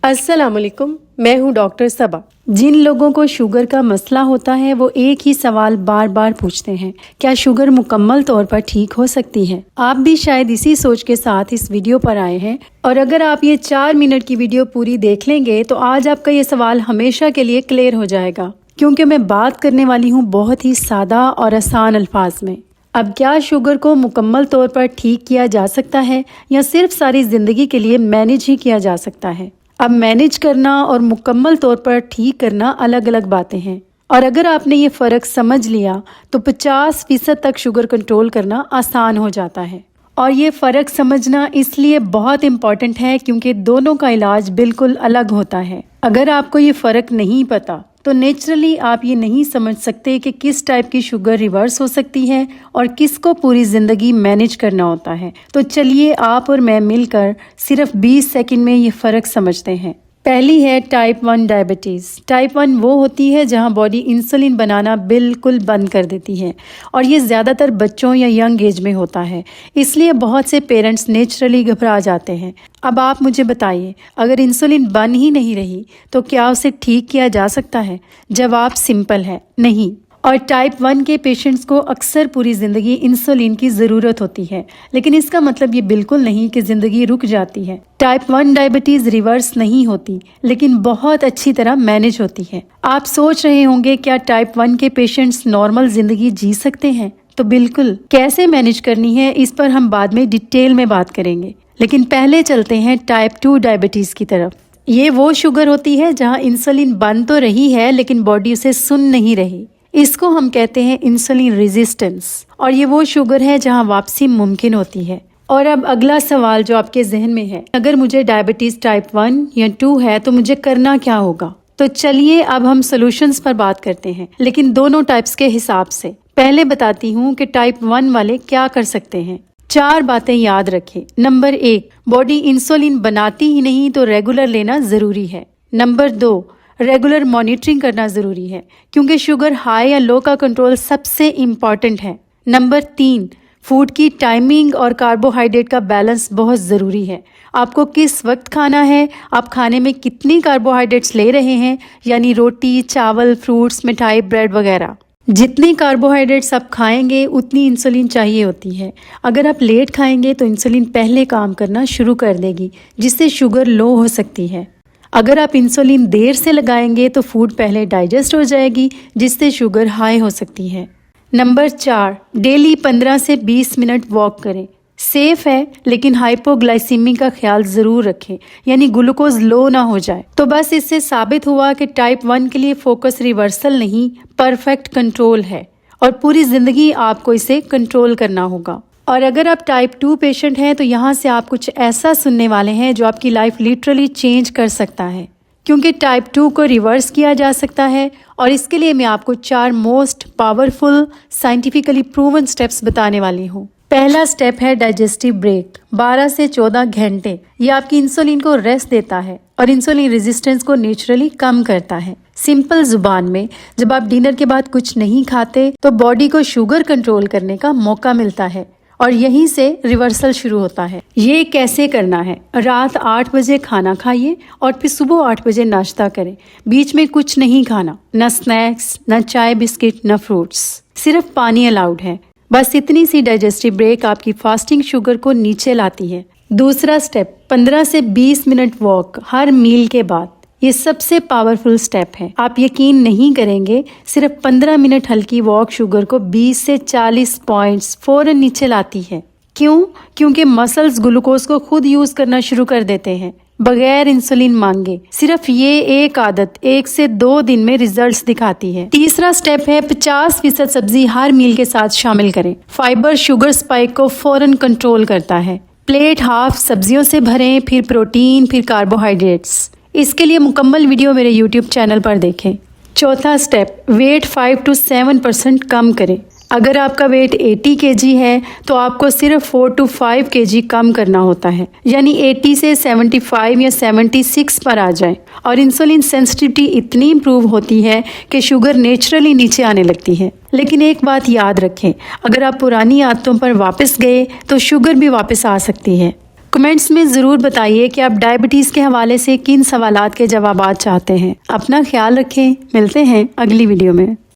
अस्सलामुअलैकुम, मैं हूं डॉक्टर सबा। जिन लोगों को शुगर का मसला होता है वो एक ही सवाल बार बार पूछते हैं, क्या शुगर मुकम्मल तौर पर ठीक हो सकती है? आप भी शायद इसी सोच के साथ इस वीडियो पर आए हैं और अगर आप ये 4 मिनट की वीडियो पूरी देख लेंगे तो आज आपका ये सवाल हमेशा के लिए क्लियर हो जाएगा, क्योंकि मैं बात करने वाली हूँ बहुत ही सादा और आसान अल्फाज में। अब क्या शुगर को मुकम्मल तौर पर ठीक किया जा सकता है या सिर्फ सारी जिंदगी के लिए मैनेज ही किया जा सकता है? अब मैनेज करना और मुकम्मल तौर पर ठीक करना अलग अलग बातें हैं, और अगर आपने ये फ़र्क समझ लिया तो 50% तक शुगर कंट्रोल करना आसान हो जाता है। और ये फ़र्क समझना इसलिए बहुत इम्पॉर्टेंट है क्योंकि दोनों का इलाज बिल्कुल अलग होता है। अगर आपको ये फ़र्क नहीं पता तो नेचुरली आप ये नहीं समझ सकते कि किस टाइप की शुगर रिवर्स हो सकती है और किसको पूरी ज़िंदगी मैनेज करना होता है। तो चलिए आप और मैं मिलकर सिर्फ 20 सेकंड में ये फ़र्क समझते हैं। पहली है टाइप 1 डायबिटीज़। टाइप 1 वो होती है जहां बॉडी इंसुलिन बनाना बिल्कुल बंद कर देती है और ये ज़्यादातर बच्चों या यंग एज में होता है, इसलिए बहुत से पेरेंट्स नेचुरली घबरा जाते हैं। अब आप मुझे बताइए, अगर इंसुलिन बन ही नहीं रही तो क्या उसे ठीक किया जा सकता है? जवाब सिंपल है, नहीं। और टाइप 1 के पेशेंट्स को अक्सर पूरी ज़िंदगी इंसुलिन की ज़रूरत होती है, लेकिन इसका मतलब ये बिल्कुल नहीं कि ज़िंदगी रुक जाती है। टाइप 1 डायबिटीज़ रिवर्स नहीं होती, लेकिन बहुत अच्छी तरह मैनेज होती है। आप सोच रहे होंगे क्या टाइप 1 के पेशेंट्स नॉर्मल ज़िंदगी जी सकते हैं? तो बिल्कुल। कैसे मैनेज करनी है इस पर हम बाद में डिटेल में बात करेंगे, लेकिन पहले चलते हैं टाइप 2 डायबिटीज़ की तरफ। ये वो शुगर होती है जहाँ इंसुलिन बन तो रही है लेकिन बॉडी उसे सुन नहीं रही। इसको हम कहते हैं इंसुलिन रेजिस्टेंस, और ये वो शुगर है जहां वापसी मुमकिन होती है। और अब अगला सवाल जो आपके जहन में है, अगर मुझे डायबिटीज टाइप 1 या 2 है तो मुझे करना क्या होगा? तो चलिए अब हम सॉल्यूशंस पर बात करते हैं, लेकिन दोनों टाइप्स के हिसाब से। पहले बताती हूँ कि टाइप 1 वाले क्या कर सकते हैं। 4 बातें याद रखें। नंबर 1, बॉडी इंसुलिन बनाती ही नहीं तो रेगुलर लेना जरूरी है। नंबर 2, रेगुलर मॉनिटरिंग करना ज़रूरी है क्योंकि शुगर हाई या लो का कंट्रोल सबसे इम्पॉर्टेंट है। नंबर 3, फूड की टाइमिंग और कार्बोहाइड्रेट का बैलेंस बहुत ज़रूरी है। आपको किस वक्त खाना है, आप खाने में कितनी कार्बोहाइड्रेट्स ले रहे हैं, यानी रोटी, चावल, फ्रूट्स, मिठाई, ब्रेड वगैरह। जितनी कार्बोहाइड्रेट्स आप खाएंगे उतनी इंसुलिन चाहिए होती है। अगर आप लेट खाएंगे तो इंसुलिन पहले काम करना शुरू कर देगी, जिससे शुगर लो हो सकती है। अगर आप इंसुलिन देर से लगाएंगे तो फूड पहले डाइजेस्ट हो जाएगी, जिससे शुगर हाई हो सकती है। नंबर 4, डेली 15 से 20 मिनट वॉक करें। सेफ है लेकिन हाइपोग्लाइसीमी का ख्याल ज़रूर रखें, यानी ग्लूकोज लो ना हो जाए। तो बस इससे साबित हुआ कि टाइप 1 के लिए फोकस रिवर्सल नहीं, परफेक्ट कंट्रोल है, और पूरी ज़िंदगी आपको इसे कंट्रोल करना होगा। और अगर आप टाइप 2 पेशेंट हैं तो यहाँ से आप कुछ ऐसा सुनने वाले हैं जो आपकी लाइफ लिटरली चेंज कर सकता है, क्योंकि टाइप 2 को रिवर्स किया जा सकता है। और इसके लिए मैं आपको 4 most powerful scientifically proven steps बताने वाली हूँ। पहला स्टेप है डाइजेस्टिव ब्रेक। 12 से 14 घंटे ये आपकी इंसुलिन को रेस्ट देता है और इंसुलिन रेजिस्टेंस को नेचुरली कम करता है। सिंपल जुबान में, जब आप डिनर के बाद कुछ नहीं खाते तो बॉडी को शुगर कंट्रोल करने का मौका मिलता है और यहीं से रिवर्सल शुरू होता है। ये कैसे करना है? रात 8 बजे खाना खाइए और फिर सुबह 8 बजे नाश्ता करें। बीच में कुछ नहीं खाना, न स्नैक्स, न चाय बिस्किट, न फ्रूट्स, सिर्फ पानी अलाउड है। बस इतनी सी डाइजेस्टिव ब्रेक आपकी फास्टिंग शुगर को नीचे लाती है। दूसरा स्टेप, 15 से 20 मिनट वॉक हर मील के बाद। ये सबसे पावरफुल स्टेप है। आप यकीन नहीं करेंगे, सिर्फ 15 मिनट हल्की वॉक शुगर को 20 से 40 पॉइंट्स फौरन नीचे लाती है। क्यों? क्योंकि मसल्स ग्लूकोज को खुद यूज करना शुरू कर देते हैं बगैर इंसुलिन मांगे। सिर्फ ये एक आदत 1 से 2 दिन में रिजल्ट्स दिखाती है। तीसरा स्टेप है 50% सब्जी हर मील के साथ शामिल करें। फाइबर शुगर स्पाइक को फौरन कंट्रोल करता है। प्लेट हाफ सब्जियों से भरें, फिर प्रोटीन, फिर कार्बोहाइड्रेट्स। इसके लिए मुकम्मल वीडियो मेरे YouTube चैनल पर देखें। चौथा स्टेप, वेट 5 to 7% कम करें। अगर आपका वेट 80 kg है तो आपको सिर्फ 4 to 5 kg कम करना होता है, यानी 80 से 75 या 76 पर आ जाए। और इंसुलिन सेंसिटिविटी इतनी इम्प्रूव होती है कि शुगर नेचुरली नीचे आने लगती है। लेकिन एक बात याद रखें, अगर आप पुरानी आदतों पर वापस गए तो शुगर भी वापस आ सकती है। कमेंट्स में ज़रूर बताइए कि आप डायबिटीज़ के हवाले से किन सवालात के जवाब चाहते हैं। अपना ख्याल रखें, मिलते हैं अगली वीडियो में।